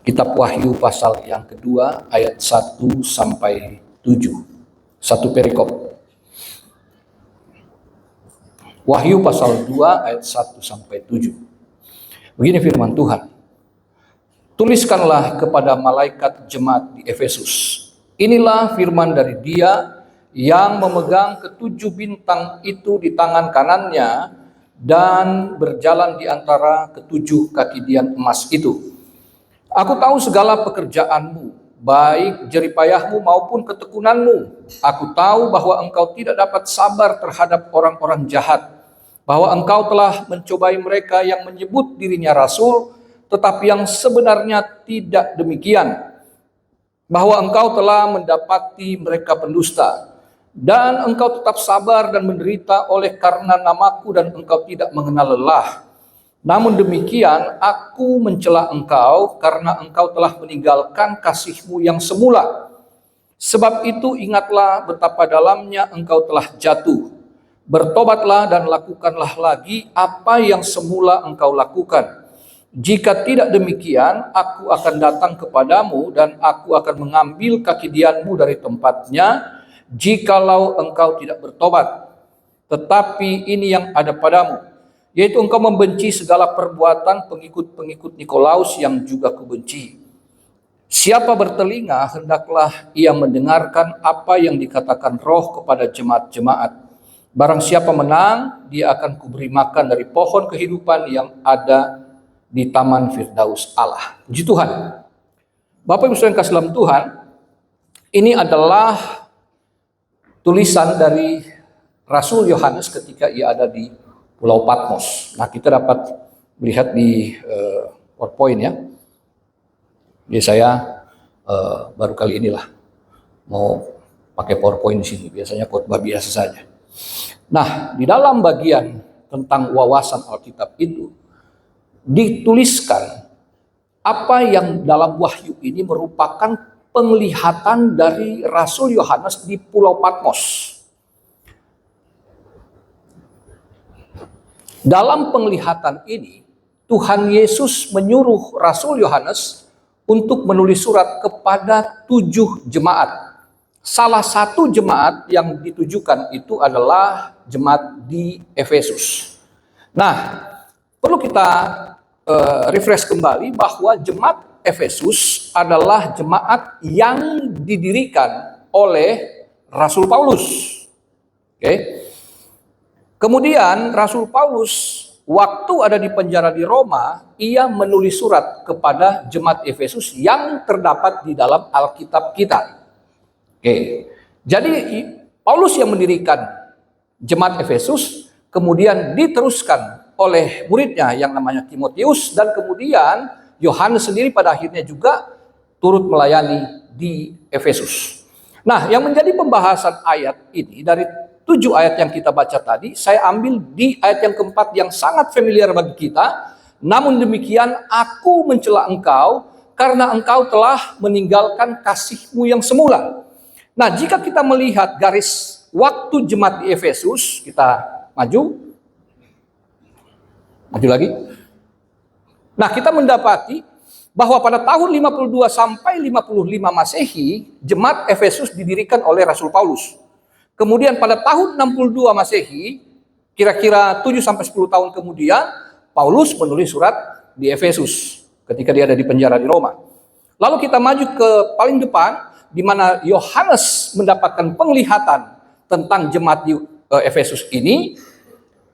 Kitab Wahyu pasal yang kedua ayat 1 sampai 7. Satu perikop. Wahyu pasal 2 ayat 1 sampai 7. Begini firman Tuhan. Tuliskanlah kepada malaikat jemaat di Efesus. Inilah firman dari Dia yang memegang ketujuh bintang itu di tangan kanannya dan berjalan di antara ketujuh kaki dian emas itu. Aku tahu segala pekerjaanmu, baik jeripayahmu maupun ketekunanmu. Aku tahu bahwa engkau tidak dapat sabar terhadap orang-orang jahat, bahwa engkau telah mencobai mereka yang menyebut dirinya rasul, tetapi yang sebenarnya tidak demikian, bahwa engkau telah mendapati mereka pendusta, dan engkau tetap sabar dan menderita oleh karena namaku, dan engkau tidak mengenal lelah. Namun demikian, aku mencela engkau karena engkau telah meninggalkan kasihmu yang semula. Sebab itu ingatlah betapa dalamnya engkau telah jatuh. Bertobatlah dan lakukanlah lagi apa yang semula engkau lakukan. Jika tidak demikian, aku akan datang kepadamu dan aku akan mengambil kaki dianmu dari tempatnya, jikalau engkau tidak bertobat. Tetapi ini yang ada padamu, yaitu engkau membenci segala perbuatan pengikut-pengikut Nikolaus yang juga kubenci. Siapa bertelinga, hendaklah ia mendengarkan apa yang dikatakan Roh kepada jemaat-jemaat. Barang siapa menang, dia akan kuberi makan dari pohon kehidupan yang ada di Taman Firdaus Allah. Puji Tuhan. Bapak Ibu Saudara yang kasih dalam Tuhan, ini adalah tulisan dari Rasul Yohanes ketika ia ada di Pulau Patmos. Nah, kita dapat melihat di PowerPoint ya. Jadi saya baru kali inilah mau pakai PowerPoint di sini. Biasanya khotbah biasa saja. Nah, di dalam bagian tentang wawasan Alkitab itu dituliskan apa yang dalam Wahyu ini merupakan penglihatan dari Rasul Yohanes di Pulau Patmos. Dalam penglihatan ini, Tuhan Yesus menyuruh Rasul Yohanes untuk menulis surat kepada 7 jemaat. Salah satu jemaat yang ditujukan itu adalah jemaat di Efesus. Nah, perlu kita refresh kembali bahwa jemaat Efesus adalah jemaat yang didirikan oleh Rasul Paulus. Oke. Kemudian Rasul Paulus waktu ada di penjara di Roma, ia menulis surat kepada jemaat Efesus yang terdapat di dalam Alkitab kita. Oke. Jadi Paulus yang mendirikan jemaat Efesus, kemudian diteruskan oleh muridnya yang namanya Timotius, dan kemudian Yohanes sendiri pada akhirnya juga turut melayani di Efesus. Nah, yang menjadi pembahasan ayat ini dari 7 ayat yang kita baca tadi, saya ambil di ayat yang keempat yang sangat familiar bagi kita. Namun demikian, aku mencela engkau karena engkau telah meninggalkan kasihmu yang semula. Nah, jika kita melihat garis waktu jemaat di Efesus, kita maju lagi. Nah, kita mendapati bahwa pada tahun 52 sampai 55 Masehi, jemaat Efesus didirikan oleh Rasul Paulus. Kemudian pada tahun 62 Masehi, kira-kira 7 sampai 10 tahun kemudian, Paulus menulis surat di Efesus ketika dia ada di penjara di Roma. Lalu kita maju ke paling depan, di mana Yohanes mendapatkan penglihatan tentang jemaat di Efesus ini,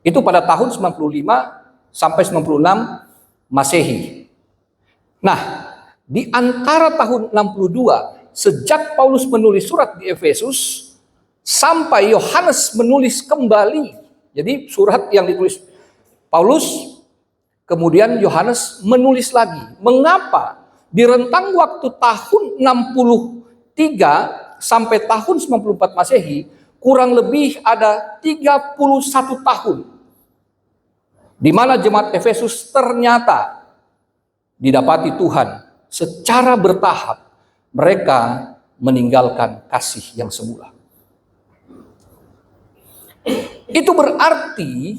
itu pada tahun 95 sampai 96 Masehi. Nah, di antara tahun 62, sejak Paulus menulis surat di Efesus, sampai Yohanes menulis kembali. Jadi surat yang ditulis Paulus, kemudian Yohanes menulis lagi. Mengapa? Di rentang waktu tahun 63 sampai tahun 94 Masehi, kurang lebih ada 31 tahun. Di mana jemaat Efesus ternyata didapati Tuhan secara bertahap mereka meninggalkan kasih yang semula. Itu berarti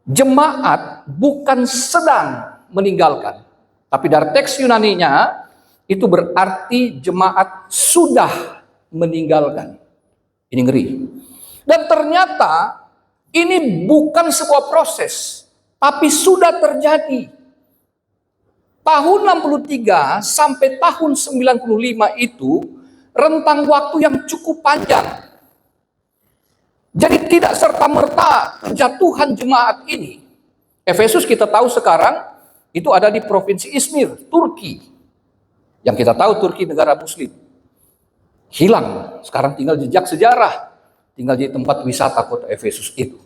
jemaat bukan sedang meninggalkan, Tapi dari teks Yunaninya itu berarti jemaat sudah meninggalkan. Ini ngeri. Dan ternyata ini bukan sebuah proses, tapi sudah terjadi. Tahun 63 sampai tahun 95 itu rentang waktu yang cukup panjang. Jadi tidak serta-merta kejatuhan jemaat ini. Efesus kita tahu sekarang itu ada di provinsi Izmir, Turki. Yang kita tahu Turki negara muslim. Hilang, sekarang tinggal jejak sejarah. Tinggal di tempat wisata kota Efesus itu.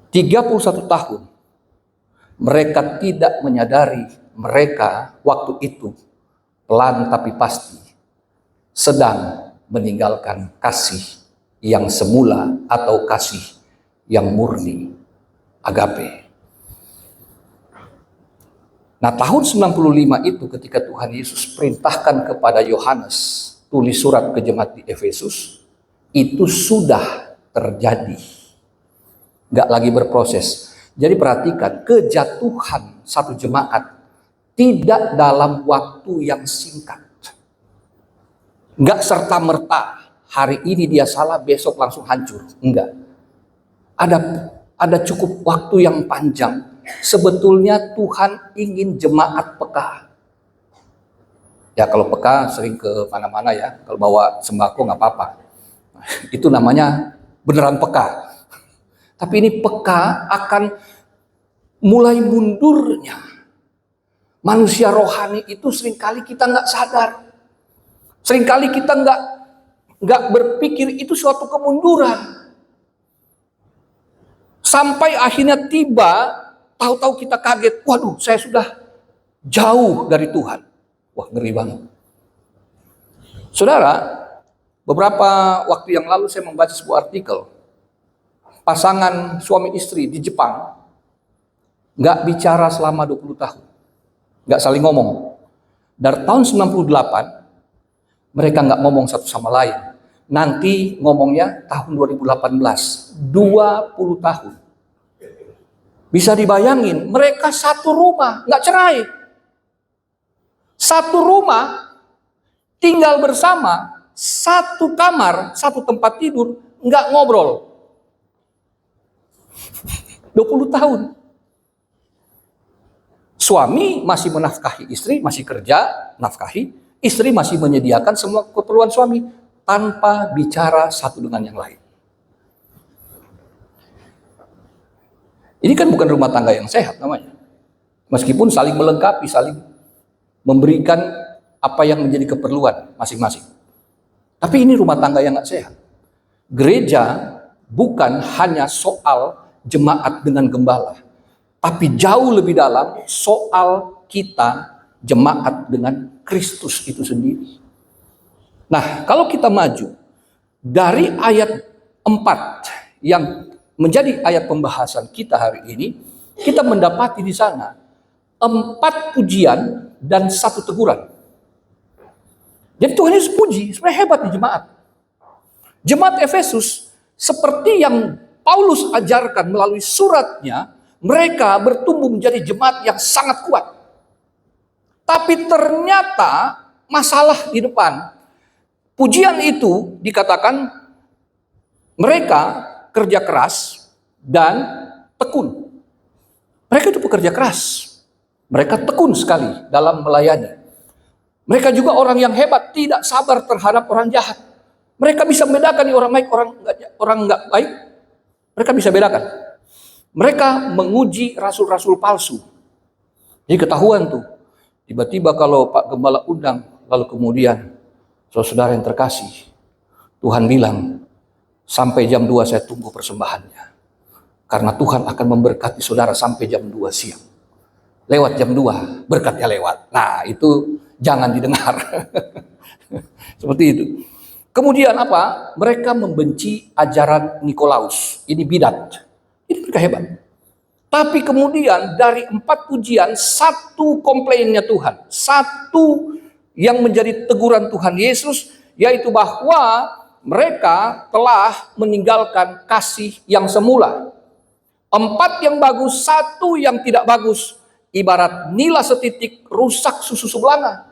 31 tahun. Mereka tidak menyadari mereka waktu itu pelan tapi pasti sedang meninggalkan kasih yang semula atau kasih yang murni, agape. Nah, tahun 95 itu ketika Tuhan Yesus perintahkan kepada Yohanes tulis surat ke jemaat di Efesus, itu sudah terjadi. Nggak lagi berproses. Jadi perhatikan, kejatuhan satu jemaat tidak dalam waktu yang singkat. Nggak serta-merta, hari ini dia salah, besok langsung hancur. Enggak. Ada cukup waktu yang panjang. Sebetulnya Tuhan ingin jemaat peka. Ya kalau peka sering ke mana-mana ya, kalau bawa sembako nggak apa-apa. Itu namanya beneran peka. Tapi ini peka akan mulai mundurnya. Manusia rohani itu seringkali kita nggak sadar. Seringkali kita nggak berpikir itu suatu kemunduran. Sampai akhirnya tiba, tahu-tahu kita kaget. Waduh, saya sudah jauh dari Tuhan. Wah, ngeri banget. Saudara, beberapa waktu yang lalu saya membaca sebuah artikel. Pasangan suami istri di Jepang nggak bicara selama 20 tahun. Nggak saling ngomong. Dari tahun 98, mereka nggak ngomong satu sama lain. Nanti ngomongnya tahun 2018, 20 tahun. Bisa dibayangin, mereka satu rumah, nggak cerai. Satu rumah, tinggal bersama, satu kamar, satu tempat tidur, nggak ngobrol. 20 tahun. Suami masih menafkahi istri, masih kerja, nafkahi. Istri masih menyediakan semua keperluan suami tanpa bicara satu dengan yang lain. Ini kan bukan rumah tangga yang sehat namanya. Meskipun saling melengkapi, saling memberikan apa yang menjadi keperluan masing-masing. Tapi ini rumah tangga yang nggak sehat. Gereja bukan hanya soal jemaat dengan gembala, tapi jauh lebih dalam soal kita jemaat dengan Kristus itu sendiri. Nah, kalau kita maju dari ayat 4 yang menjadi ayat pembahasan kita hari ini, kita mendapati di sana 4 pujian dan 1 teguran. Jadi Tuhan Yesus puji, sebenarnya hebat di jemaat. Jemaat Efesus seperti yang Paulus ajarkan melalui suratnya, mereka bertumbuh menjadi jemaat yang sangat kuat. Tapi ternyata masalah di depan. Pujian itu dikatakan mereka kerja keras dan tekun. Mereka itu pekerja keras. Mereka tekun sekali dalam melayani. Mereka juga orang yang hebat, tidak sabar terhadap orang jahat. Mereka bisa membedakan orang baik, orang nggak baik. Mereka bisa bedakan. Mereka menguji rasul-rasul palsu. Jadi ketahuan tuh. Tiba-tiba kalau Pak Gembala undang, lalu kemudian saudara yang terkasih, Tuhan bilang, sampai jam 2 saya tunggu persembahannya. Karena Tuhan akan memberkati saudara sampai jam 2 siang. Lewat jam 2, berkatnya lewat. Nah, itu jangan didengar. Seperti itu. Kemudian apa? Mereka membenci ajaran Nikolaus. Ini bidat. Ini mereka hebat. Tapi kemudian dari 4 pujian, 1 komplainnya Tuhan. 1 yang menjadi teguran Tuhan Yesus, yaitu bahwa mereka telah meninggalkan kasih yang semula. 4 yang bagus, 1 yang tidak bagus. ibarat nila setitik rusak susu sebelanga.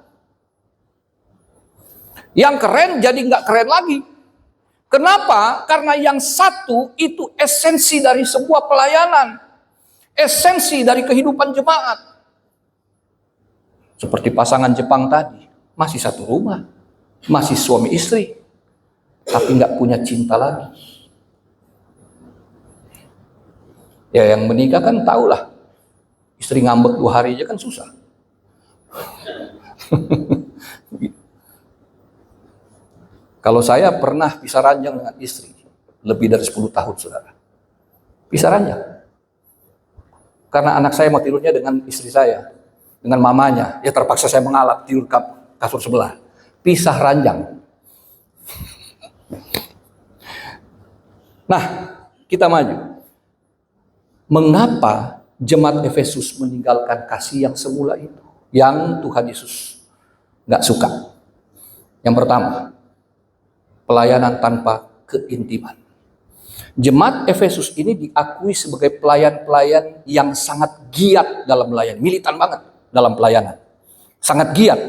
Yang keren jadi nggak keren lagi. Kenapa? Karena yang satu itu esensi dari sebuah pelayanan. Esensi dari kehidupan jemaat. Seperti pasangan Jepang tadi. Masih satu rumah. Masih suami istri. Tapi nggak punya cinta lagi. Ya yang menikah kan tahulah. Istri ngambek 2 hari aja kan susah. Kalau saya pernah pisah ranjang dengan istri, lebih dari 10 tahun, saudara. Pisah ranjang. Karena anak saya mau tidurnya dengan istri saya, dengan mamanya. Ya terpaksa saya mengalah tidur kasur sebelah. Pisah ranjang. Nah, kita maju. Mengapa jemaat Efesus meninggalkan kasih yang semula itu? Yang Tuhan Yesus nggak suka. Yang pertama, pelayanan tanpa keintiman. Jemaat Efesus ini diakui sebagai pelayan-pelayan yang sangat giat dalam melayani, militan banget dalam pelayanan. Sangat giat.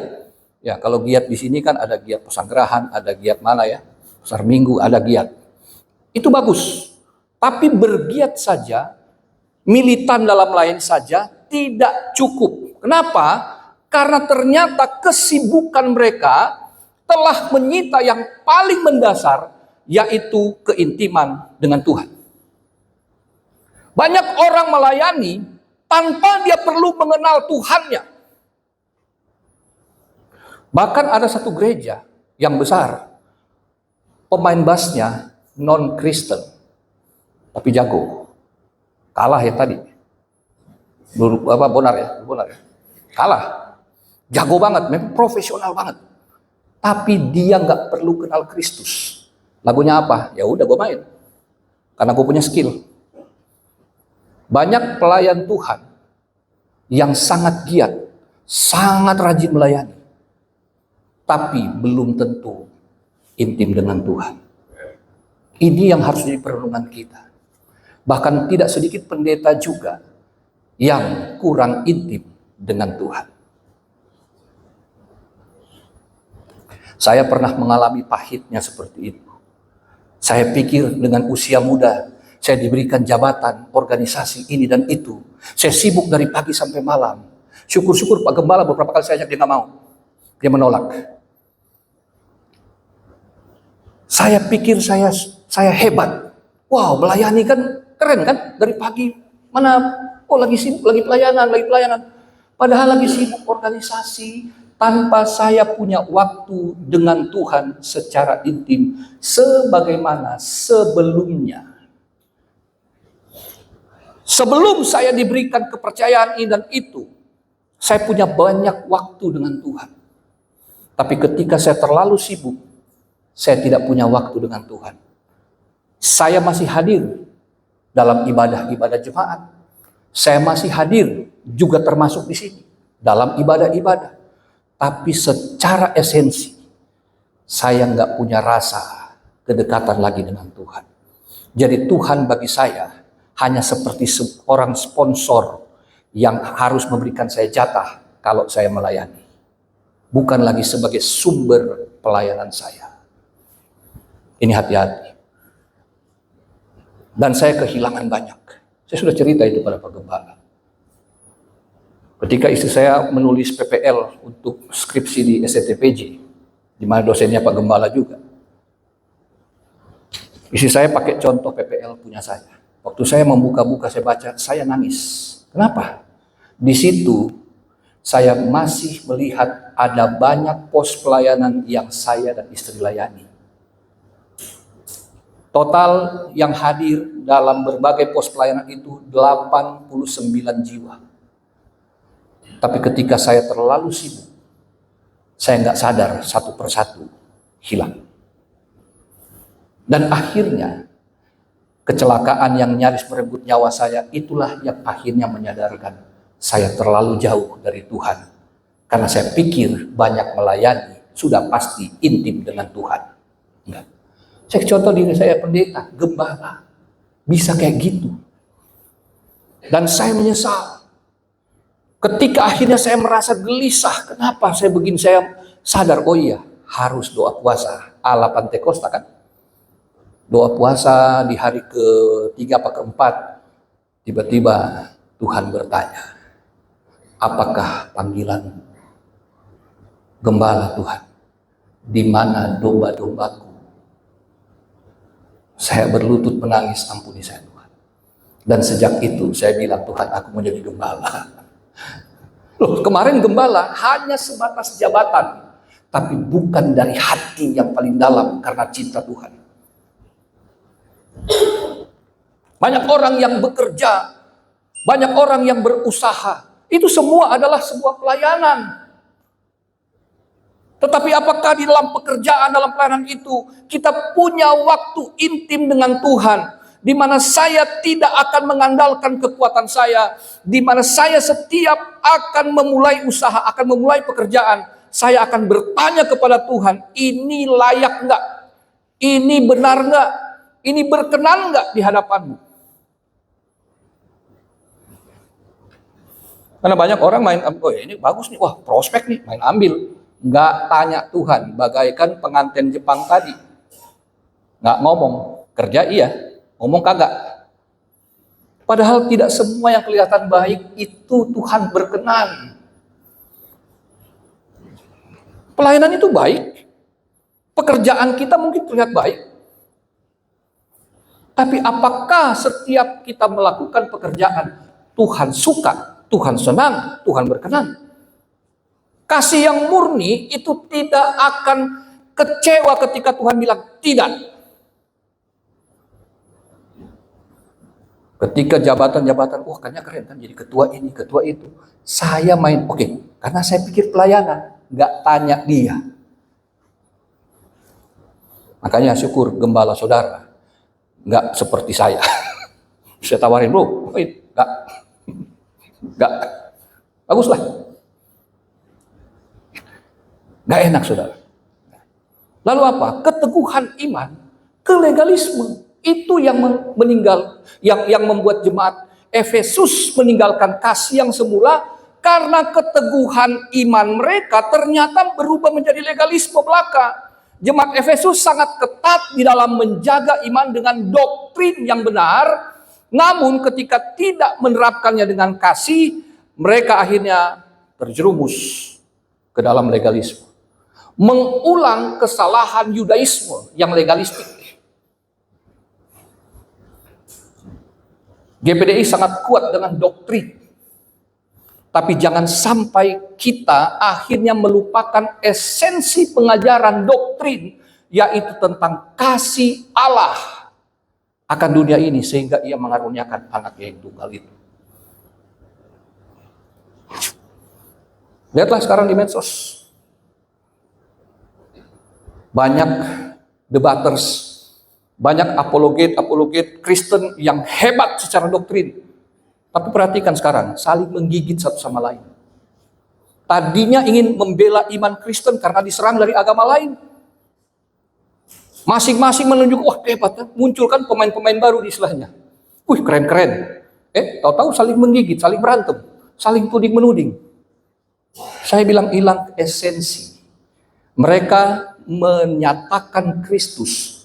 Ya, kalau giat di sini kan ada giat pesanggerahan, ada giat mana ya? Pasar Minggu ada giat. Itu bagus. Tapi bergiat saja, militan dalam melayani saja tidak cukup. Kenapa? Karena ternyata kesibukan mereka telah menyita yang paling mendasar, yaitu keintiman dengan Tuhan. Banyak orang melayani tanpa dia perlu mengenal Tuhannya. Bahkan ada satu gereja yang besar, pemain bassnya non-Kristen, tapi jago. Kalah ya tadi. Bonar ya. Kalah. Jago banget, memang profesional banget. Tapi dia nggak perlu kenal Kristus. Lagunya apa? Ya udah gue main. Karena gue punya skill. Banyak pelayan Tuhan yang sangat giat, sangat rajin melayani. Tapi belum tentu intim dengan Tuhan. Ini yang harus jadi perenungan kita. Bahkan tidak sedikit pendeta juga yang kurang intim dengan Tuhan. Saya pernah mengalami pahitnya seperti itu. Saya pikir dengan usia muda, saya diberikan jabatan, organisasi ini dan itu. Saya sibuk dari pagi sampai malam. Syukur-syukur Pak Gembala beberapa kali saya ajak, dia nggak mau. Dia menolak. Saya pikir saya hebat. Wow, melayani kan keren kan? Dari pagi mana? Oh lagi sibuk, lagi pelayanan. Padahal lagi sibuk organisasi. Tanpa saya punya waktu dengan Tuhan secara intim sebagaimana sebelumnya. Sebelum saya diberikan kepercayaan ini dan itu, saya punya banyak waktu dengan Tuhan. Tapi ketika saya terlalu sibuk, saya tidak punya waktu dengan Tuhan. Saya masih hadir dalam ibadah-ibadah jemaat. Saya masih hadir juga termasuk di sini dalam ibadah-ibadah. Tapi secara esensi, saya nggak punya rasa kedekatan lagi dengan Tuhan. Jadi Tuhan bagi saya hanya seperti seorang sponsor yang harus memberikan saya jatah kalau saya melayani. Bukan lagi sebagai sumber pelayanan saya. Ini hati-hati. Dan saya kehilangan banyak. Saya sudah cerita itu pada Pak Gembala. Ketika istri saya menulis PPL untuk skripsi di STTPJ, di mana dosennya Pak Gembala juga. Istri saya pakai contoh PPL punya saya. Waktu saya membuka-buka, saya baca, saya nangis. Kenapa? Di situ saya masih melihat ada banyak pos pelayanan yang saya dan istri layani. Total yang hadir dalam berbagai pos pelayanan itu 89 jiwa. Tapi ketika saya terlalu sibuk, saya nggak sadar satu persatu hilang. Dan akhirnya kecelakaan yang nyaris merenggut nyawa saya itulah yang akhirnya menyadarkan saya terlalu jauh dari Tuhan. Karena saya pikir banyak melayani sudah pasti intim dengan Tuhan. Enggak. Saya contoh diri saya pendeta, gembala, bisa kayak gitu. Dan saya menyesal. Ketika akhirnya saya merasa gelisah, kenapa saya begini, saya sadar, oh iya, harus doa puasa ala Pantekosta kan. Doa puasa di hari ke-3 apa ke-4, tiba-tiba Tuhan bertanya, apakah panggilan gembala Tuhan? Di mana domba-dombaku? Saya berlutut menangis, ampuni saya Tuhan. Dan sejak itu saya bilang, Tuhan, aku mau jadi gembala. Loh, kemarin gembala hanya sebatas jabatan, tapi bukan dari hati yang paling dalam karena cinta Tuhan. Banyak orang yang bekerja, banyak orang yang berusaha, itu semua adalah sebuah pelayanan. Tetapi apakah di dalam pekerjaan, dalam pelayanan itu, kita punya waktu intim dengan Tuhan, di mana saya tidak akan mengandalkan kekuatan saya, di mana saya setiap akan memulai usaha, akan memulai pekerjaan, saya akan bertanya kepada Tuhan, ini layak enggak? Ini benar enggak? Ini berkenan enggak di hadapanmu? Karena banyak orang main, oh ini bagus nih, wah prospek nih, main ambil. Enggak tanya Tuhan, bagaikan pengantin Jepang tadi. Enggak ngomong, kerja iya, ngomong kagak. Padahal tidak semua yang kelihatan baik itu Tuhan berkenan. Pelayanan itu baik. Pekerjaan kita mungkin terlihat baik. Tapi apakah setiap kita melakukan pekerjaan Tuhan suka, Tuhan senang, Tuhan berkenan? Kasih yang murni itu tidak akan kecewa ketika Tuhan bilang tidak. Ketika jabatan-jabatan, wah kayaknya keren kan jadi ketua ini, ketua itu. Saya main, oke, karena saya pikir pelayanan, nggak tanya dia. Makanya syukur gembala saudara, nggak seperti saya. Saya tawarin, bro, nggak, bagus lah. Nggak enak saudara. Lalu apa? Keteguhan iman, kelegalisme. Itu yang meninggal, yang membuat jemaat Efesus meninggalkan kasih yang semula karena keteguhan iman mereka ternyata berubah menjadi legalisme belaka. Jemaat Efesus sangat ketat di dalam menjaga iman dengan doktrin yang benar, namun ketika tidak menerapkannya dengan kasih, mereka akhirnya terjerumus ke dalam legalisme. Mengulang kesalahan Yudaisme yang legalistik. GPDI sangat kuat dengan doktrin. Tapi jangan sampai kita akhirnya melupakan esensi pengajaran doktrin, yaitu tentang kasih Allah akan dunia ini sehingga ia mengaruniakan anaknya yang tunggal itu. Lihatlah sekarang di medsos. Banyak debaters, banyak apologet Kristen yang hebat secara doktrin. Tapi perhatikan sekarang, saling menggigit satu sama lain. Tadinya ingin membela iman Kristen karena diserang dari agama lain. Masing-masing menunjuk, wah hebat kan? Munculkan pemain-pemain baru di istilahnya. Wih keren-keren. Tahu-tahu saling menggigit, saling berantem, saling tuding-menuding. Saya bilang hilang esensi. Mereka menyatakan Kristus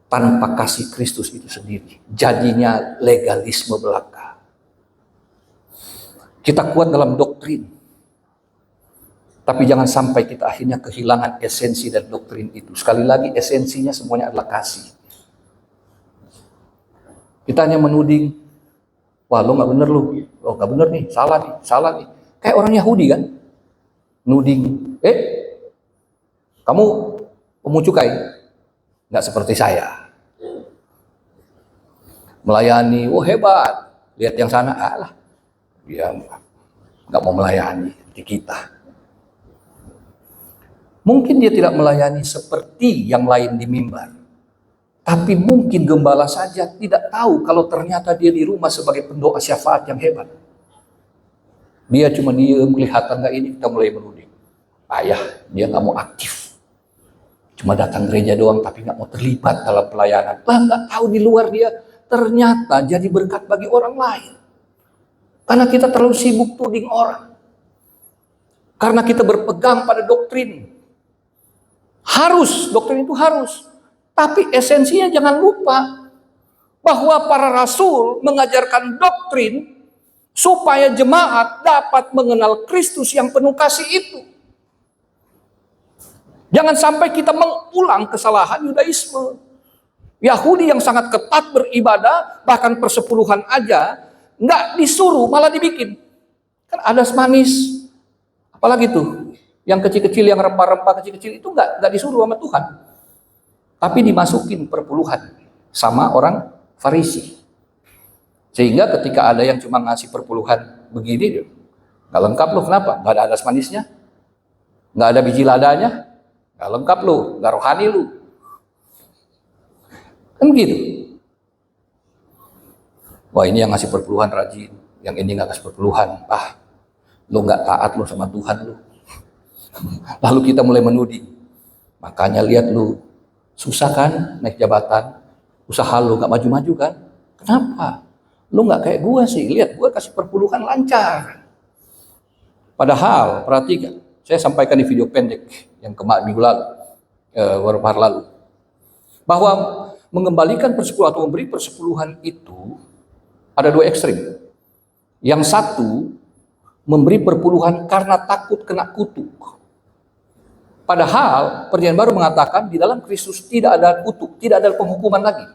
tanpa kasih Kristus itu sendiri. Jadinya legalisme belaka. Kita kuat dalam doktrin. Tapi jangan sampai kita akhirnya kehilangan esensi dan doktrin itu. Sekali lagi esensinya semuanya adalah kasih. Kita hanya menuding, wah lo gak bener lo, oh gak bener nih, salah nih. Kayak orang Yahudi kan, nuding, kamu pemucukai, gak seperti saya. Melayani, wah hebat, lihat yang sana, alah, dia gak mau melayani di kita. Mungkin dia tidak melayani seperti yang lain di mimbar. Tapi mungkin gembala saja tidak tahu kalau ternyata dia di rumah sebagai pendoa syafaat yang hebat. Dia cuma diem, kelihatan gak ini, kita mulai menuding. Ayah, dia gak mau aktif. Cuma datang gereja doang tapi gak mau terlibat dalam pelayanan. Lah gak tahu di luar dia ternyata jadi berkat bagi orang lain. Karena kita terlalu sibuk tuding orang. Karena kita berpegang pada doktrin. Harus, doktrin itu harus. Tapi esensinya jangan lupa bahwa para rasul mengajarkan doktrin supaya jemaat dapat mengenal Kristus yang penuh kasih itu. Jangan sampai kita mengulang kesalahan Yudaisme. Yahudi yang sangat ketat beribadah, bahkan persepuluhan aja, nggak disuruh, malah dibikin. Kan ada manis. Apalagi tuh, yang kecil-kecil, yang rempah-rempah kecil-kecil itu nggak disuruh sama Tuhan. Tapi dimasukin perpuluhan sama orang Farisi. Sehingga ketika ada yang cuma ngasih perpuluhan begini, nggak lengkap loh, kenapa? Nggak ada adas manisnya, nggak ada biji ladanya, nggak lengkap loh, nggak rohani lu. Kan begitu. Wah, ini yang ngasih perpuluhan rajin, yang ini nggak ngasih perpuluhan. Lu nggak taat lu sama Tuhan lu. Lalu kita mulai menuding. Makanya lihat lu, susah kan naik jabatan, usaha lu nggak maju-maju kan? Kenapa? Lu nggak kayak gua sih, lihat gua kasih perpuluhan lancar. Padahal, perhatikan, saya sampaikan di video pendek yang kemarin minggu lalu, beberapa hari lalu, bahwa mengembalikan persepuluhan atau memberi persepuluhan itu ada dua ekstrim. Yang satu, memberi perpuluhan karena takut kena kutuk. Padahal Perjanjian Baru mengatakan di dalam Kristus tidak ada kutuk, tidak ada penghukuman lagi.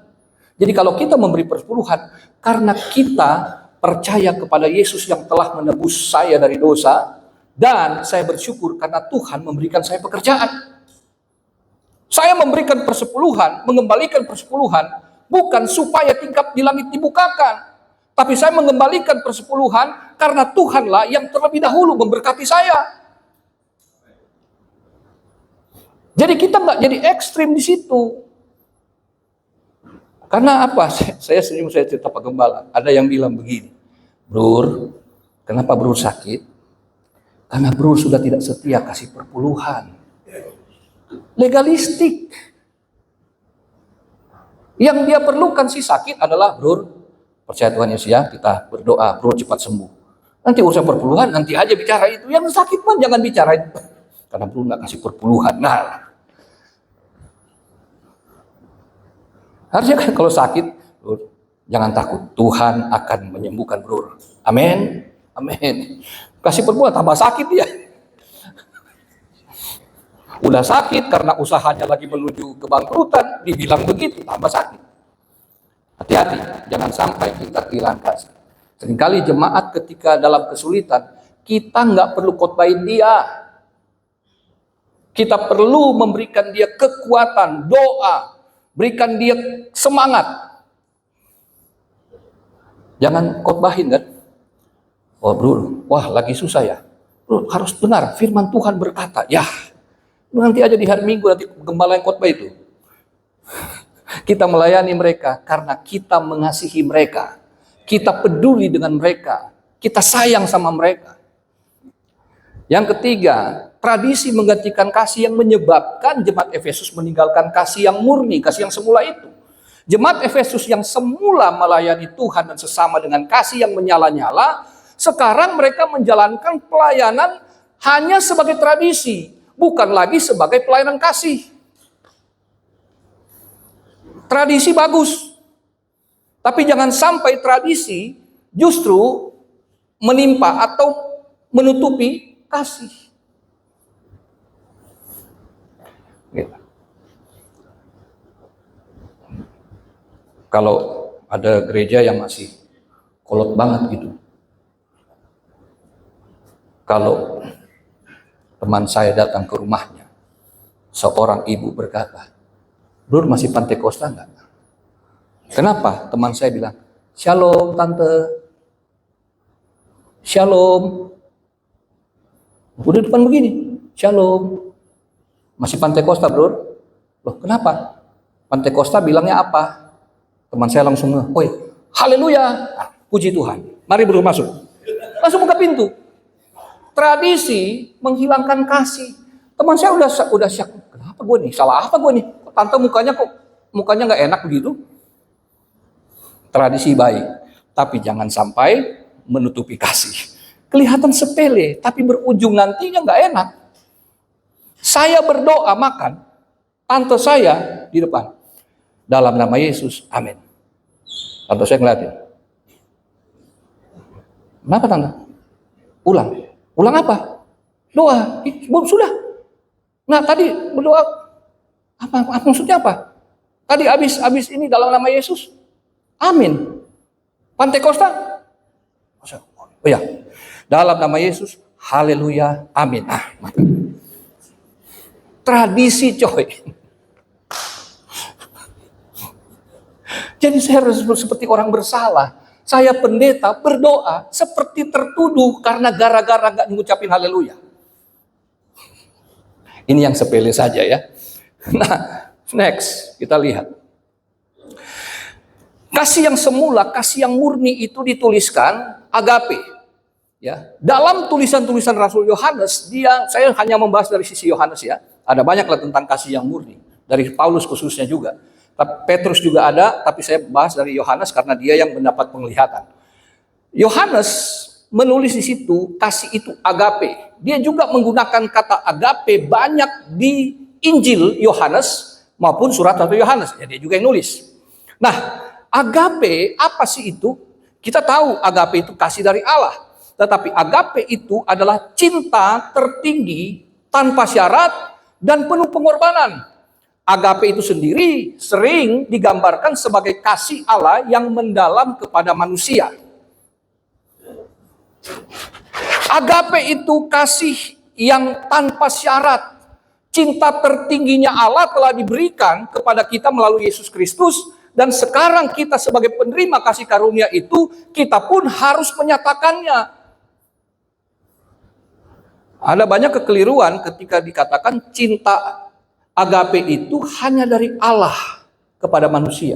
Jadi kalau kita memberi persepuluhan karena kita percaya kepada Yesus yang telah menebus saya dari dosa, dan saya bersyukur karena Tuhan memberikan saya pekerjaan. Saya memberikan persepuluhan, mengembalikan persepuluhan, bukan supaya tingkap di langit dibukakan. Tapi saya mengembalikan persepuluhan karena Tuhanlah yang terlebih dahulu memberkati saya. Jadi kita nggak jadi ekstrim di situ. Karena apa? Saya cerita Pak Gembala. Ada yang bilang begini, Brur, kenapa Brur sakit? Karena Brur sudah tidak setia kasih perpuluhan. Legalistik. Yang dia perlukan si sakit adalah, Brur, percaya Tuhan Yesus ya, kita berdoa, Brur cepat sembuh. Nanti urusan perpuluhan, nanti aja bicara itu. Yang sakit mah jangan bicara itu. Karena Brur nggak kasih perpuluhan. Nah, harusnya kan kalau sakit, Brur, jangan takut. Tuhan akan menyembuhkan Brur. Amin. Amin. Kasih perpuluhan tambah sakit dia. Udah sakit karena usahanya lagi menuju kebangkrutan, dibilang begitu, tambah sakit. Hati-hati, jangan sampai kita kehilangan kasih. Seringkali jemaat ketika dalam kesulitan, kita nggak perlu khotbahin dia. Kita perlu memberikan dia kekuatan, doa, berikan dia semangat. Jangan khotbahin kan? Oh Bro, wah lagi susah ya. Bro, harus dengar firman Tuhan berkata, ya. Nanti aja di hari Minggu nanti gembala yang khotbah itu. Kita melayani mereka karena kita mengasihi mereka. Kita peduli dengan mereka. Kita sayang sama mereka. Yang ketiga, tradisi menggantikan kasih yang menyebabkan jemaat Efesus meninggalkan kasih yang murni, kasih yang semula itu. Jemaat Efesus yang semula melayani Tuhan dan sesama dengan kasih yang menyala-nyala, sekarang mereka menjalankan pelayanan hanya sebagai tradisi, bukan lagi sebagai pelayanan kasih. Tradisi bagus, tapi jangan sampai tradisi justru menimpa atau menutupi kasih. Gitu. Kalau ada gereja yang masih kolot banget gitu, kalau teman saya datang ke rumahnya, seorang ibu berkata, Bro, masih Pantekosta enggak? Kenapa? Teman saya bilang, Shalom tante, Shalom. Udah depan begini, Shalom. Masih Pantekosta, Bro? Loh, kenapa? Pantekosta bilangnya apa? Teman saya langsung, oi, haleluya, puji Tuhan. Mari Bro masuk. Langsung buka pintu. Tradisi menghilangkan kasih. Teman saya udah syak. Kenapa gue nih? Salah apa gue nih? Tante mukanya nggak enak begitu. Tradisi baik, tapi jangan sampai menutupi kasih. Kelihatan sepele, tapi berujung nantinya nggak enak. Saya berdoa makan, tante saya di depan. Dalam nama Yesus, amin. Tante saya ngeliatin. Kenapa tante? Ulang. Ulang apa? Doa. Sudah. Nah tadi berdoa, apa maksudnya apa? Tadi habis ini dalam nama Yesus, amin. Pantekosta, oh ya, dalam nama Yesus, haleluya, amin. Tradisi coy. Jadi saya harus seperti orang bersalah. Saya pendeta berdoa seperti tertuduh karena gara-gara nggak ngucapin haleluya. Ini yang sepele saja ya. Nah, next kita lihat. Kasih yang semula, kasih yang murni itu dituliskan agape. Ya, dalam tulisan-tulisan Rasul Yohanes, saya hanya membahas dari sisi Yohanes ya. Ada banyaklah tentang kasih yang murni. Dari Paulus khususnya juga. Petrus juga ada, tapi saya bahas dari Yohanes karena dia yang mendapat penglihatan. Yohanes menulis di situ kasih itu agape. Dia juga menggunakan kata agape banyak di Injil Yohanes maupun surat 1 Yohanes. Ya, dia juga yang nulis. Nah, agape apa sih itu? Kita tahu agape itu kasih dari Allah. Tetapi agape itu adalah cinta tertinggi tanpa syarat dan penuh pengorbanan. Agape itu sendiri sering digambarkan sebagai kasih Allah yang mendalam kepada manusia. Agape itu kasih yang tanpa syarat. Cinta tertingginya Allah telah diberikan kepada kita melalui Yesus Kristus. Dan sekarang kita sebagai penerima kasih karunia itu, kita pun harus menyatakannya. Ada banyak kekeliruan ketika dikatakan cinta agape itu hanya dari Allah kepada manusia.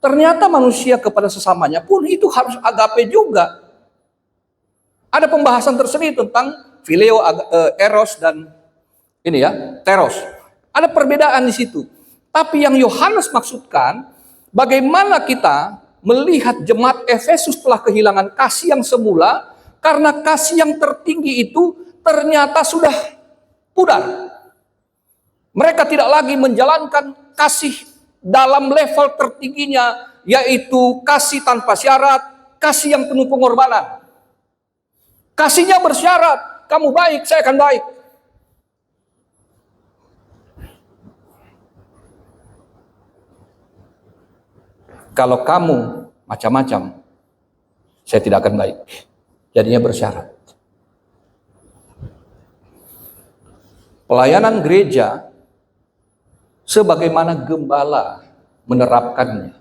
Ternyata manusia kepada sesamanya pun itu harus agape juga. Ada pembahasan tersendiri tentang phileo, eros dan ini ya, teros. Ada perbedaan di situ. Tapi yang Yohanes maksudkan, bagaimana kita melihat jemaat Efesus telah kehilangan kasih yang semula karena kasih yang tertinggi itu ternyata sudah pudar. Mereka tidak lagi menjalankan kasih dalam level tertingginya, yaitu kasih tanpa syarat, kasih yang penuh pengorbanan. Kasihnya bersyarat, kamu baik, saya akan baik. Kalau kamu macam-macam, saya tidak akan baik. Jadinya bersyarat. Pelayanan gereja sebagaimana gembala menerapkannya.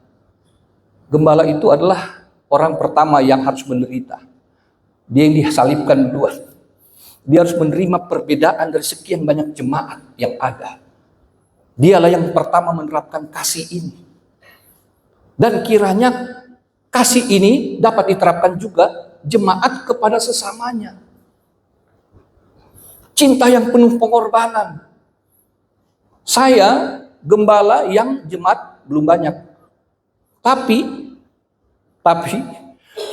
Gembala itu adalah orang pertama yang harus menderita. Dia yang disalibkan duluan. Dia harus menerima perbedaan dari sekian banyak jemaat yang ada. Dialah yang pertama menerapkan kasih ini. Dan kiranya kasih ini dapat diterapkan juga jemaat kepada sesamanya. Cinta yang penuh pengorbanan. Saya gembala yang jemaat belum banyak. Tapi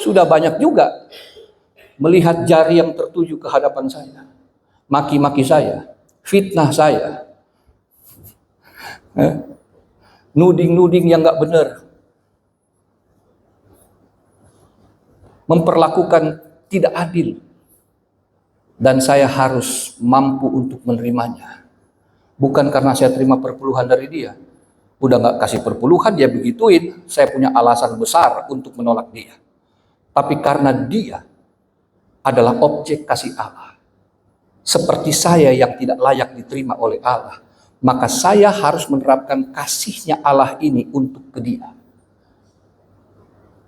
sudah banyak juga melihat jari yang tertuju ke hadapan saya. Maki-maki saya, fitnah saya. Nuding-nuding yang gak benar. Memperlakukan tidak adil. Dan saya harus mampu untuk menerimanya. Bukan karena saya terima perpuluhan dari dia. Udah gak kasih perpuluhan, dia begituin. Saya punya alasan besar untuk menolak dia. Tapi karena dia adalah objek kasih Allah. Seperti saya yang tidak layak diterima oleh Allah. Maka saya harus menerapkan kasihnya Allah ini untuk ke dia.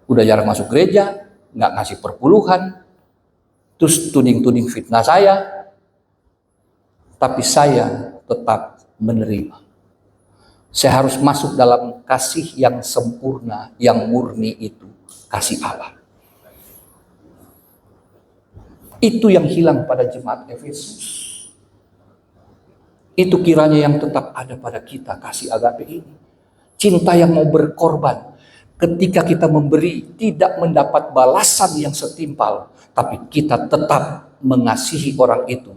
Udah jarang masuk gereja, gak ngasih perpuluhan. Terus tuding-tuding fitnah saya. Tapi saya tetap menerima. Saya harus masuk dalam kasih yang sempurna, yang murni itu. Kasih Allah. Itu yang hilang pada jemaat Efesus. Itu kiranya yang tetap ada pada kita, kasih agape ini. Cinta yang mau berkorban. ketika kita memberi tidak mendapat balasan yang setimpal, tapi kita tetap mengasihi orang itu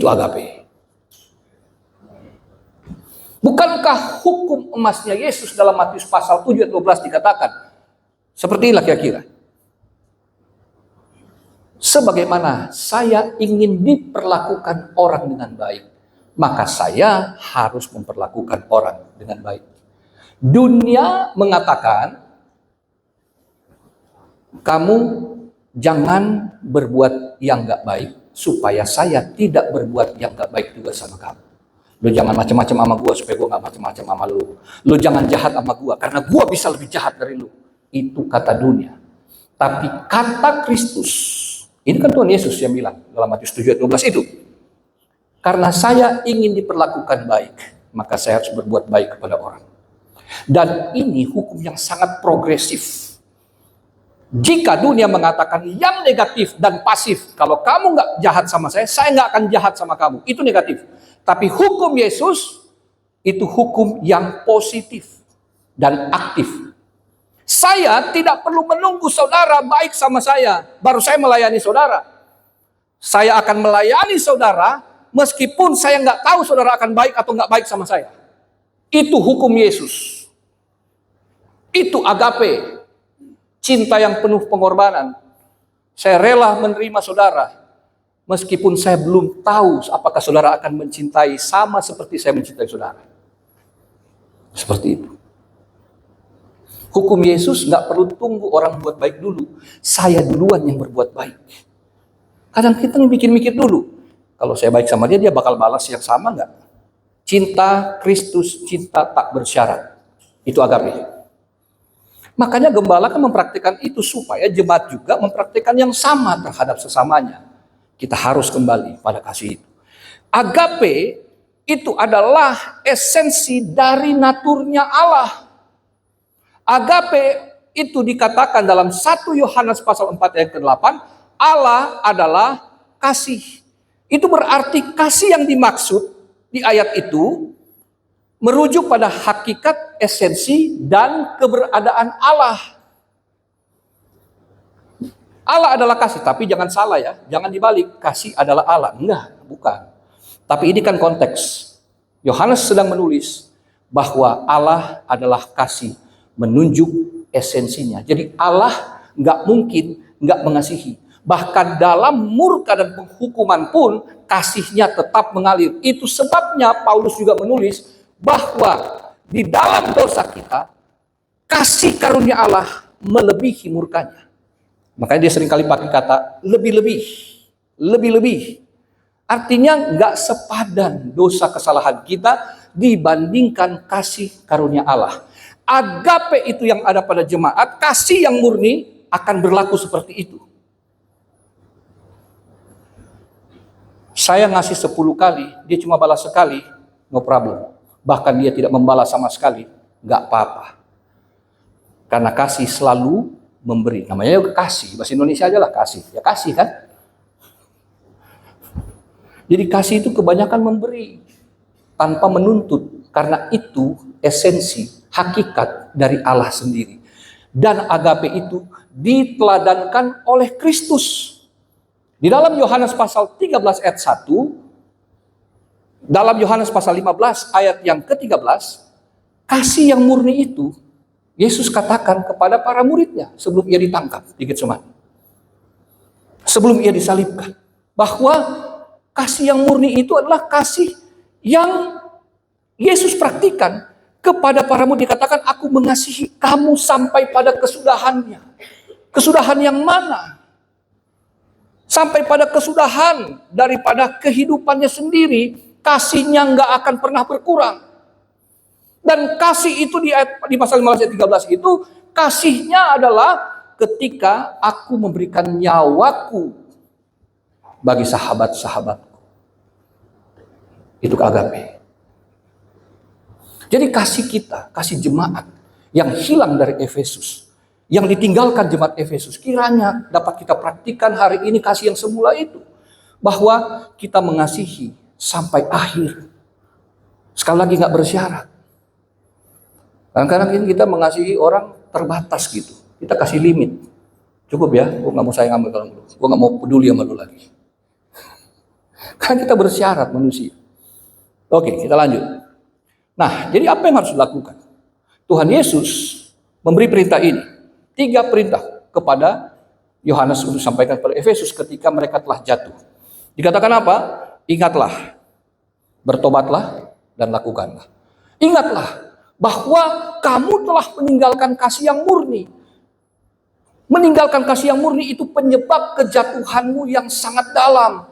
agape. Bukankah hukum emasnya Yesus dalam Matius pasal 7 ayat 12 dikatakan seperti inilah kira-kira. Sebagaimana saya ingin diperlakukan orang dengan baik, maka saya harus memperlakukan orang dengan baik. Dunia mengatakan, kamu jangan berbuat yang gak baik, supaya saya tidak berbuat yang gak baik juga sama kamu. Lu jangan macam-macam sama gua, supaya gua gak macam-macam sama lu. Lu jangan jahat sama gua, karena gua bisa lebih jahat dari lu. Itu kata dunia. Tapi kata Kristus, ini kan Tuhan Yesus yang bilang dalam Matius 7 ayat 12 itu. Karena saya ingin diperlakukan baik, maka saya harus berbuat baik kepada orang. Dan ini hukum yang sangat progresif. Jika dunia mengatakan yang negatif dan pasif, kalau kamu nggak jahat sama saya nggak akan jahat sama kamu. Itu negatif. Tapi hukum Yesus itu hukum yang positif dan aktif. Saya tidak perlu menunggu saudara baik sama saya, baru saya melayani saudara. Saya akan melayani saudara meskipun saya nggak tahu saudara akan baik atau nggak baik sama saya. Itu hukum Yesus. Itu agape. Cinta yang penuh pengorbanan. Saya rela menerima saudara meskipun saya belum tahu apakah saudara akan mencintai sama seperti saya mencintai saudara. Seperti itu. Hukum Yesus nggak perlu tunggu orang buat baik dulu. Saya duluan yang berbuat baik. Kadang kita mikir-mikir dulu. Kalau saya baik sama dia, dia bakal balas yang sama nggak? Cinta Kristus, cinta tak bersyarat. Itu agape. Makanya gembala kan mempraktikkan itu supaya jemaat juga mempraktikkan yang sama terhadap sesamanya. Kita harus kembali pada kasih itu. Agape itu adalah esensi dari naturnya Allah. Agape itu dikatakan dalam 1 Yohanes pasal 4 ayat ke-8, Allah adalah kasih. Itu berarti kasih yang dimaksud di ayat itu merujuk pada hakikat, esensi, dan keberadaan Allah. Allah adalah kasih, tapi jangan salah ya, jangan dibalik, kasih adalah Allah. Enggak, bukan. Tapi ini kan konteks. Yohanes sedang menulis bahwa Allah adalah kasih, menunjuk esensinya. Jadi Allah nggak mungkin nggak mengasihi. Bahkan dalam murka dan penghukuman pun kasihnya tetap mengalir. Itu sebabnya Paulus juga menulis bahwa di dalam dosa kita kasih karunia Allah melebihi murkanya. Makanya dia seringkali pakai kata lebih-lebih. Lebih-lebih. Artinya nggak sepadan dosa kesalahan kita dibandingkan kasih karunia Allah. Agape itu yang ada pada jemaat, kasih yang murni akan berlaku seperti itu. Saya ngasih 10 kali, dia cuma balas sekali, no problem. Bahkan dia tidak membalas sama sekali, nggak apa-apa. Karena kasih selalu memberi. Namanya juga kasih, bahasa Indonesia aja lah kasih. Ya kasih kan? Jadi kasih itu kebanyakan memberi, tanpa menuntut. Karena itu esensi, hakikat dari Allah sendiri. Dan agape itu diteladankan oleh Kristus. Di dalam Yohanes pasal 13 ayat 1, dalam Yohanes pasal 15 ayat yang ke-13, kasih yang murni itu Yesus katakan kepada para muridnya sebelum ia ditangkap di Getsemani. Sebelum ia disalibkan. Bahwa kasih yang murni itu adalah kasih yang Yesus praktikan kepada para murid. Dikatakan, aku mengasihi kamu sampai pada kesudahannya. Kesudahan yang mana? Sampai pada kesudahan daripada kehidupannya sendiri, kasihnya nggak akan pernah berkurang. Dan kasih itu di pasal 15 ayat 13 itu, kasihnya adalah ketika aku memberikan nyawaku bagi sahabat-sahabatku. Itu agape. Jadi kasih kita, kasih jemaat yang hilang dari Efesus, yang ditinggalkan jemaat Efesus, kiranya dapat kita praktikkan hari ini kasih yang semula itu. Bahwa kita mengasihi sampai akhir. Sekali lagi nggak bersyarat. Kadang-kadang kita mengasihi orang terbatas gitu. Kita kasih limit. Cukup ya, gue nggak mau sayang sama lu. Gue nggak mau peduli sama lu lagi. Karena kita bersyarat manusia. Oke, kita lanjut. Nah, jadi apa yang harus dilakukan? Tuhan Yesus memberi perintah ini. 3 perintah kepada Yohanes untuk sampaikan kepada Efesus ketika mereka telah jatuh. Dikatakan apa? Ingatlah, bertobatlah, dan lakukanlah. Ingatlah bahwa kamu telah meninggalkan kasih yang murni. Meninggalkan kasih yang murni itu penyebab kejatuhanmu yang sangat dalam.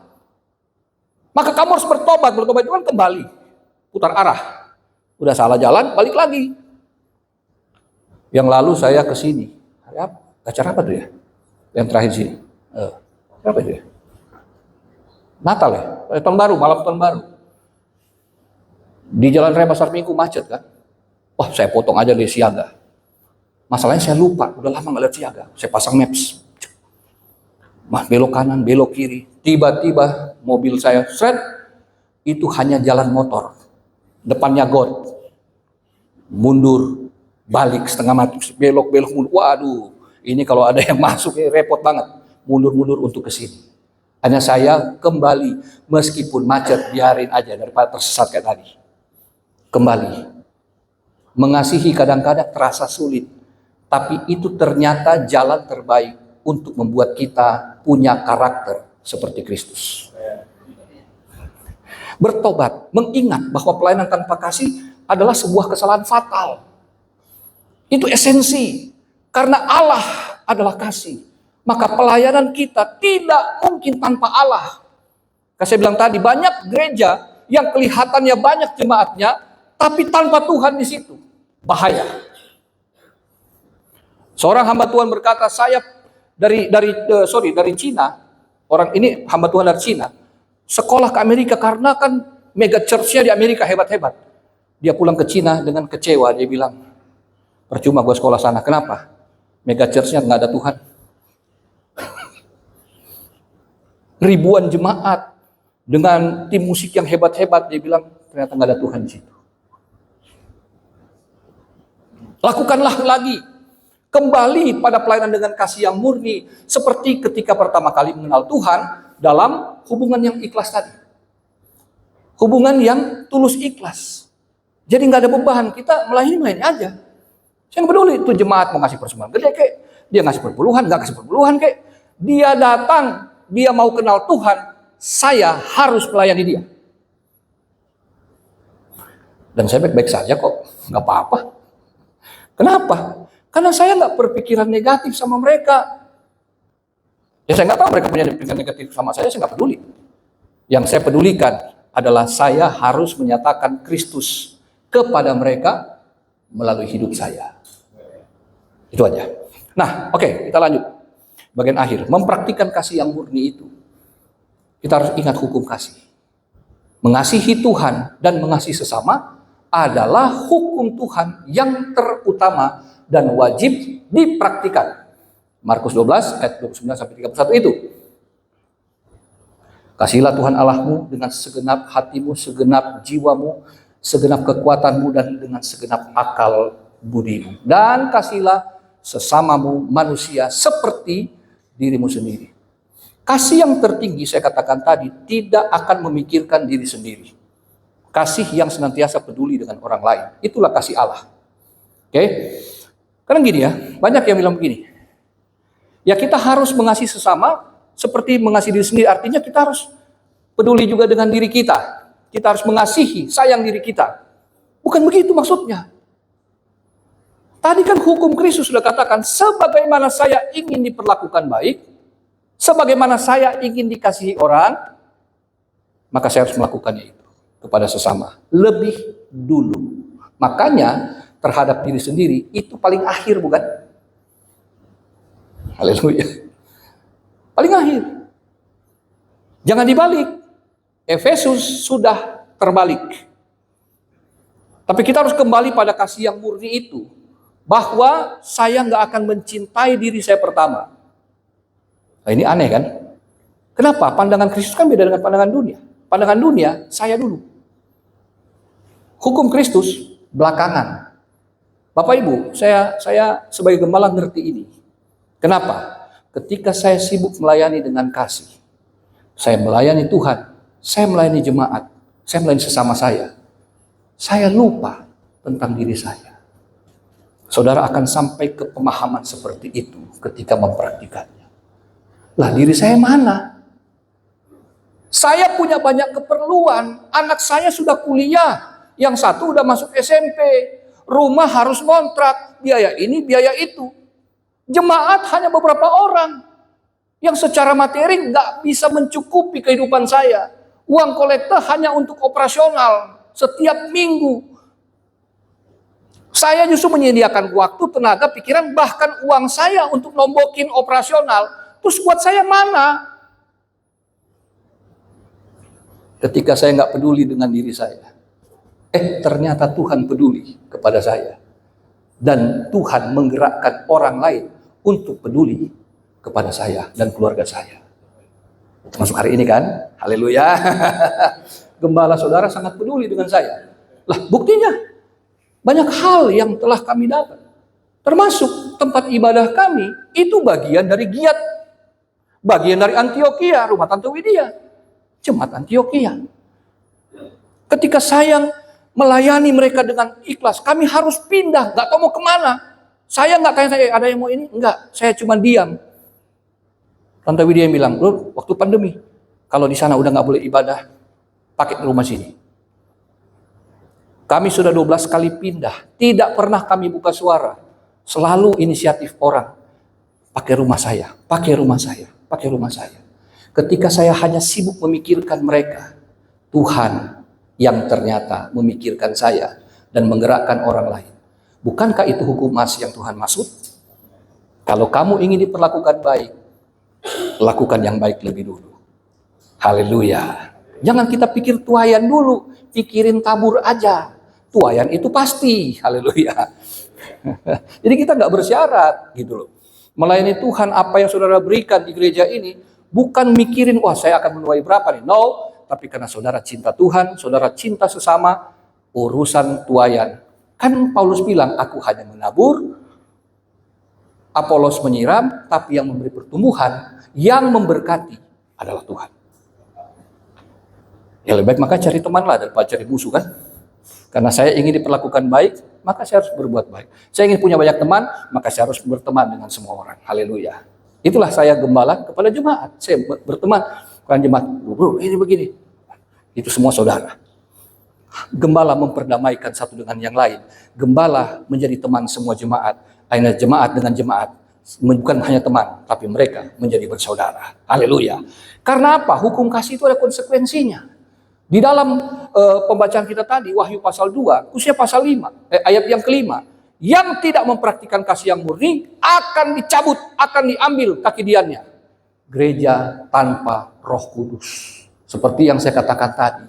Maka kamu harus bertobat. Bertobat itu kan kembali, putar arah. Udah salah jalan, balik lagi. Yang lalu saya ke sini. Acara apa tuh ya? Yang terakhir sini. Apa itu ya? Natal ya? Tahun baru, malam tahun baru. Di Jalan Raya Pasar Minggu macet kan? Wah, saya potong aja di siaga. Masalahnya saya lupa, udah lama nggak lihat siaga. Saya pasang maps. Mas, belok kanan, belok kiri. Tiba-tiba mobil saya, itu hanya jalan motor. Depannya got. Mundur, balik setengah mati, belok mundur. Waduh, ini kalau ada yang masuk ya repot banget. Mundur untuk ke sini. Hanya saya kembali meskipun macet, biarin aja daripada tersesat kayak tadi. Kembali. Mengasihi kadang-kadang terasa sulit, tapi itu ternyata jalan terbaik untuk membuat kita punya karakter seperti Kristus. Bertobat, mengingat bahwa pelayanan tanpa kasih adalah sebuah kesalahan fatal. Itu esensi. Karena Allah adalah kasih. Maka pelayanan kita tidak mungkin tanpa Allah. Saya bilang tadi, banyak gereja yang kelihatannya banyak jemaatnya, tapi tanpa Tuhan di situ. Bahaya. Seorang hamba Tuhan berkata, saya dari Cina. Orang ini hamba Tuhan dari Cina. Sekolah ke Amerika karena kan mega church-nya di Amerika hebat-hebat. Dia pulang ke Cina dengan kecewa. Dia bilang, percuma gue sekolah sana. Kenapa? Mega church-nya nggak ada Tuhan. Ribuan jemaat dengan tim musik yang hebat-hebat. Dia bilang, ternyata nggak ada Tuhan di situ. Lakukanlah lagi. Kembali pada pelayanan dengan kasih yang murni. Seperti ketika pertama kali mengenal Tuhan dalam hubungan yang ikhlas tadi. Hubungan yang tulus ikhlas. Jadi nggak ada beban, kita melayani aja. Saya nggak peduli itu jemaat mau ngasih persembahan gede kek, dia ngasih perpuluhan, nggak kasih perpuluhan kek. Dia datang, dia mau kenal Tuhan, saya harus melayani dia. Dan saya baik-baik saja kok, nggak apa-apa. Kenapa? Karena saya nggak berpikiran negatif sama mereka. Ya saya nggak tahu mereka punya pikiran negatif sama saya nggak peduli. Yang saya pedulikan adalah saya harus menyatakan Kristus kepada mereka melalui hidup saya. Itu aja. Nah, oke, kita lanjut. Bagian akhir, mempraktikkan kasih yang murni itu. Kita harus ingat hukum kasih. Mengasihi Tuhan dan mengasihi sesama adalah hukum Tuhan yang terutama dan wajib dipraktikkan. Markus 12 ayat 29 sampai 31 itu. Kasihlah Tuhan Allahmu dengan segenap hatimu, segenap jiwamu, segenap kekuatanmu, dan dengan segenap akal budimu. Dan kasihlah sesamamu manusia seperti dirimu sendiri. Kasih yang tertinggi, saya katakan tadi, tidak akan memikirkan diri sendiri. Kasih yang senantiasa peduli dengan orang lain. Itulah kasih Allah. Oke? Karena gini ya, banyak yang bilang begini. Ya kita harus mengasihi sesama seperti mengasihi diri sendiri. Artinya kita harus peduli juga dengan diri kita. Kita harus mengasihi, sayang diri kita. Bukan begitu maksudnya. Tadi kan hukum Kristus sudah katakan, sebagaimana saya ingin diperlakukan baik, sebagaimana saya ingin dikasihi orang, maka saya harus melakukannya itu kepada sesama. Lebih dulu. Makanya terhadap diri sendiri itu paling akhir, bukan? Haleluya. Paling akhir. Jangan dibalik. Efesus sudah terbalik. Tapi kita harus kembali pada kasih yang murni itu. Bahwa saya nggak akan mencintai diri saya pertama. Nah, ini aneh kan? Kenapa? Pandangan Kristus kan beda dengan pandangan dunia. Pandangan dunia, saya dulu. Hukum Kristus, belakangan. Bapak Ibu, saya sebagai gembala ngerti ini. Kenapa? Ketika saya sibuk melayani dengan kasih, saya melayani Tuhan, saya melayani jemaat, saya melayani sesama saya lupa tentang diri saya. Saudara akan sampai ke pemahaman seperti itu ketika mempraktikannya. Lah, diri saya mana? Saya punya banyak keperluan, anak saya sudah kuliah, yang satu udah masuk SMP, rumah harus kontrak, biaya ini, biaya itu. Jemaat hanya beberapa orang yang secara materi nggak bisa mencukupi kehidupan saya. Uang kolektor hanya untuk operasional setiap minggu. Saya justru menyediakan waktu, tenaga, pikiran, bahkan uang saya untuk nombokin operasional. Terus buat saya mana? Ketika saya nggak peduli dengan diri saya, ternyata Tuhan peduli kepada saya. Dan Tuhan menggerakkan orang lain untuk peduli kepada saya dan keluarga saya. Masuk hari ini kan? Haleluya. Gembala saudara sangat peduli dengan saya. Lah, buktinya banyak hal yang telah kami dapat. Termasuk tempat ibadah kami itu bagian dari Giat. Bagian dari Antioquia, rumah Tante Widya. Jemaat Antioquia. Ketika saya melayani mereka dengan ikhlas, kami harus pindah, nggak tahu mau kemana. Saya nggak tanya, ada yang mau ini? Enggak, saya cuma diam. Tante Widya yang bilang, loh, waktu pandemi, kalau di sana udah nggak boleh ibadah, pakai rumah sini. Kami sudah 12 kali pindah, tidak pernah kami buka suara. Selalu inisiatif orang, pakai rumah saya, pakai rumah saya, pakai rumah saya. Ketika saya hanya sibuk memikirkan mereka, Tuhan yang ternyata memikirkan saya dan menggerakkan orang lain. Bukankah itu hukum as yang Tuhan maksud? Kalau kamu ingin diperlakukan baik, lakukan yang baik lebih dulu. Haleluya. Jangan kita pikir tuayan dulu, pikirin tabur aja. Tuayan itu pasti. Haleluya. Jadi kita nggak bersyarat gitu loh. Melayani Tuhan, apa yang saudara berikan di gereja ini, bukan mikirin, wah saya akan menuai berapa nih. No, tapi karena saudara cinta Tuhan, saudara cinta sesama, urusan tuayan. Kan Paulus bilang, aku hanya menabur, Apolos menyiram, tapi yang memberi pertumbuhan, yang memberkati adalah Tuhan. Ya lebih baik maka cari teman lah daripada cari musuh kan. Karena saya ingin diperlakukan baik, maka saya harus berbuat baik. Saya ingin punya banyak teman, maka saya harus berteman dengan semua orang. Haleluya. Itulah saya gembala kepada jemaat. Saya berteman dengan jemaat. Bro, ini begini. Itu semua saudara. Gembala memperdamaikan satu dengan yang lain. Gembala menjadi teman semua jemaat. Akhirnya jemaat dengan jemaat. Bukan hanya teman, tapi mereka menjadi bersaudara. Haleluya. Karena apa? Hukum kasih itu ada konsekuensinya. Di dalam pembacaan kita tadi, Wahyu pasal 2, khususnya pasal 5, ayat yang kelima. Yang tidak mempraktikkan kasih yang murni akan dicabut, akan diambil kaki diannya. Gereja tanpa Roh Kudus. Seperti yang saya katakan tadi.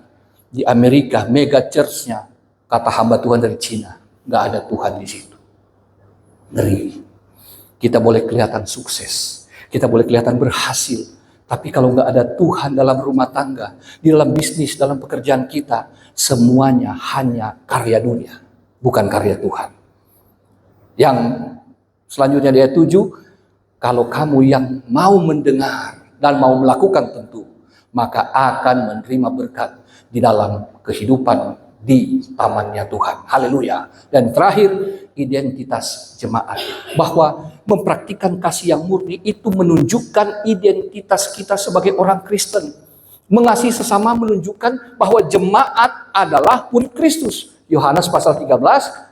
Di Amerika, mega church-nya, kata hamba Tuhan dari Cina, nggak ada Tuhan di situ. Ngeri. Kita boleh kelihatan sukses. Kita boleh kelihatan berhasil. Tapi kalau nggak ada Tuhan dalam rumah tangga, di dalam bisnis, dalam pekerjaan kita, semuanya hanya karya dunia. Bukan karya Tuhan. Yang selanjutnya di ayat 7, kalau kamu yang mau mendengar dan mau melakukan tentu, maka akan menerima berkat di dalam kehidupan di tamannya Tuhan. Haleluya. Dan terakhir, identitas jemaat. Bahwa mempraktikkan kasih yang murni itu menunjukkan identitas kita sebagai orang Kristen. Mengasihi sesama menunjukkan bahwa jemaat adalah murid Kristus. Yohanes pasal 13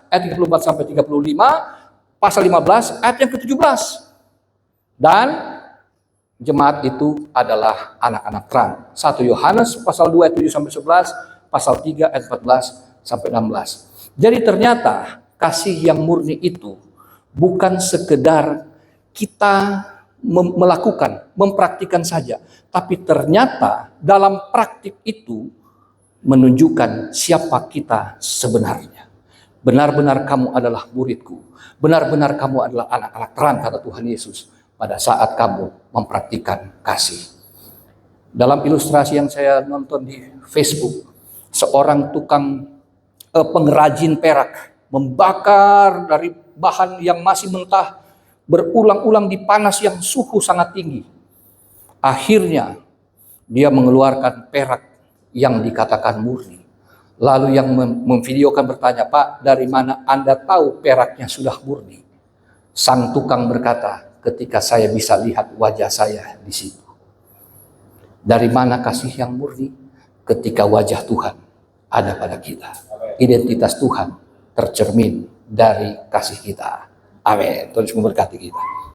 ayat 34 sampai 35, pasal 15 ayat yang ke-17. Dan jemaat itu adalah anak-anak terang. 1 Yohanes pasal 2 ayat 7 sampai 11, pasal 3 ayat 14 sampai 16. Jadi ternyata kasih yang murni itu bukan sekedar kita melakukan, mempraktikkan saja, tapi ternyata dalam praktik itu menunjukkan siapa kita sebenarnya. Benar-benar kamu adalah muridku. Benar-benar kamu adalah anak-anak terang, kata Tuhan Yesus, pada saat kamu mempraktikkan kasih. Dalam ilustrasi yang saya nonton di Facebook, seorang tukang pengrajin perak membakar dari bahan yang masih mentah, berulang-ulang dipanas yang suhu sangat tinggi. Akhirnya dia mengeluarkan perak yang dikatakan murni. Lalu yang memvideokan bertanya, "Pak, dari mana Anda tahu peraknya sudah murni?" Sang tukang berkata, "Ketika saya bisa lihat wajah saya di situ." Dari mana kasih yang murni? Ketika wajah Tuhan ada pada kita. Identitas Tuhan tercermin dari kasih kita. Amin. Tuhan memberkati kita.